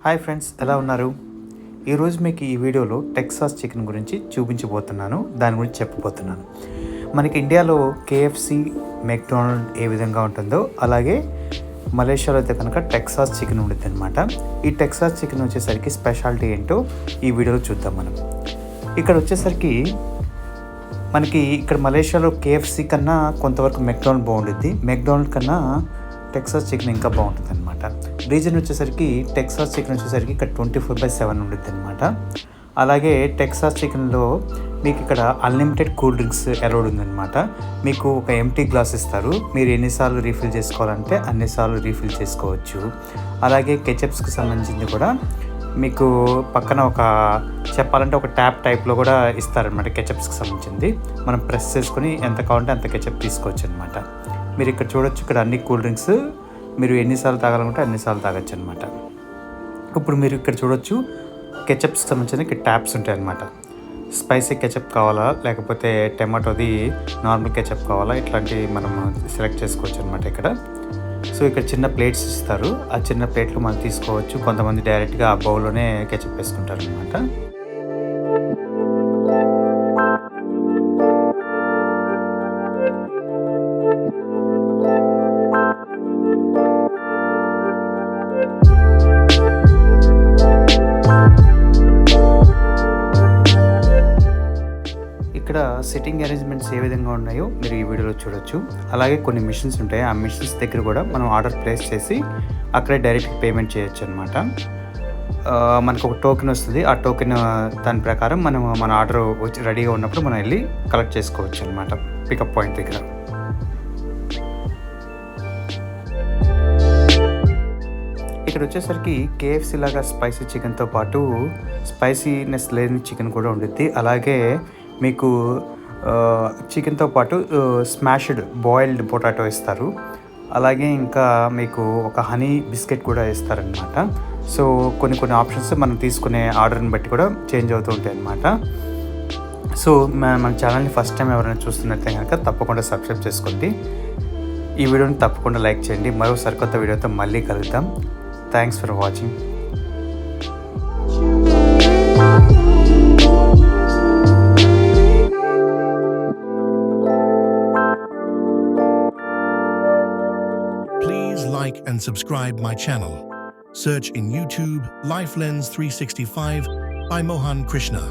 Hi friends, ఎలా ఉన్నారు? ఈరోజు మీకు ఈ వీడియోలో టెక్సాస్ చికెన్ గురించి చూపించబోతున్నాను. దాని గురించి చెప్పబోతున్నాను. మనకి ఇండియాలో కేఎఫ్సి, మెక్డొనాల్డ్ ఏ విధంగా ఉంటుందో అలాగే మలేషియాలో అయితే కనుక టెక్సాస్ చికెన్ ఉంటుంది అనమాట. ఈ టెక్సాస్ చికెన్ వచ్చేసరికి స్పెషాలిటీ ఏంటో ఈ వీడియోలో చూద్దాం మనం. ఇక్కడ వచ్చేసరికి మనకి ఇక్కడ మలేషియాలో కేఎఫ్సి కన్నా కొంతవరకు మెక్డొనాల్డ్ బాగుంటుంది. మెక్డొనాల్డ్ కన్నా టెక్సాస్ చికెన్ ఇంకా బాగుంటుంది అనమాట. రీజన్ వచ్చేసరికి టెక్సాస్ చికెన్ వచ్చేసరికి ఇక్కడ 24/7 ఉంటుంది అనమాట. అలాగే టెక్సాస్ చికెన్లో మీకు ఇక్కడ అన్లిమిటెడ్ కూల్ డ్రింక్స్ అలౌడ్ ఉందన్నమాట. మీకు ఒక ఎంటీ గ్లాస్ ఇస్తారు. మీరు ఎన్నిసార్లు రీఫిల్ చేసుకోవాలంటే అన్నిసార్లు రీఫిల్ చేసుకోవచ్చు. అలాగే కెచప్స్కి సంబంధించింది కూడా మీకు పక్కన ఒక చెప్పాలంటే ఒక ట్యాప్ టైప్లో కూడా ఇస్తారనమాట. కెచప్స్కి సంబంధించింది మనం ప్రెస్ చేసుకొని ఎంత కావాలంటే అంత కెచప్ తీసుకోవచ్చు అనమాట. మీరు ఇక్కడ చూడొచ్చు, ఇక్కడ అన్ని కూల్ డ్రింక్స్ మీరు ఎన్నిసార్లు తాగాలనుకుంటే అన్నిసార్లు తాగొచ్చు అనమాట. ఇప్పుడు మీరు ఇక్కడ చూడొచ్చు, కెచప్స్కి సంబంధించిన ఇక్కడ ట్యాప్స్ ఉంటాయి అన్నమాట. స్పైసీ కెచప్ కావాలా లేకపోతే టమాటోది నార్మల్ కెచప్ కావాలా, ఇట్లాంటివి మనం సెలెక్ట్ చేసుకోవచ్చు అనమాట ఇక్కడ. సో ఇక్కడ చిన్న ప్లేట్స్ ఇస్తారు. ఆ చిన్న ప్లేట్లో మనం తీసుకోవచ్చు. కొంతమంది డైరెక్ట్గా ఆ బౌల్లోనే కెచప్ వేసుకుంటారు అనమాట. ఇక్కడ సిట్టింగ్ అరేంజ్మెంట్స్ ఏ విధంగా ఉన్నాయో మీరు ఈ వీడియోలో చూడొచ్చు. అలాగే కొన్ని మిషన్స్ ఉంటాయి. ఆ మిషన్స్ దగ్గర కూడా మనం ఆర్డర్ ప్లేస్ చేసి అక్కడే డైరెక్ట్ పేమెంట్ చేయొచ్చు అనమాట. మనకు ఒక టోకెన్ వస్తుంది. ఆ టోకెన్ దాని ప్రకారం మనం మన ఆర్డర్ వచ్చి రెడీగా ఉన్నప్పుడు మనం వెళ్ళి కలెక్ట్ చేసుకోవచ్చు అనమాట పికప్ పాయింట్ దగ్గర. ఇక్కడ వచ్చేసరికి కేఎఫ్సి లాగా స్పైసీ చికెన్తో పాటు స్పైసీనెస్ లేని చికెన్ కూడా ఉంటుంది. అలాగే మీకు చికెన్తో పాటు స్మాష్డ్ బాయిల్డ్ పొటాటో ఇస్తారు. అలాగే ఇంకా మీకు ఒక హనీ బిస్కెట్ కూడా ఇస్తారనమాట. సో కొన్ని ఆప్షన్స్ మనం తీసుకునే ఆర్డర్ని బట్టి కూడా చేంజ్ అవుతూ ఉంటాయి అన్నమాట. సో మన ఛానల్ని ఫస్ట్ టైం ఎవరైనా చూస్తున్నట్లయితే కనుక తప్పకుండా సబ్స్క్రైబ్ చేసుకోండి. ఈ వీడియోని తప్పకుండా లైక్ చేయండి. మరో సరికొత్త వీడియోతో మళ్ళీ కలుద్దాం. Thanks for watching. Like and subscribe my channel. Search in YouTube LifeLens 365 by Mohan Krishna.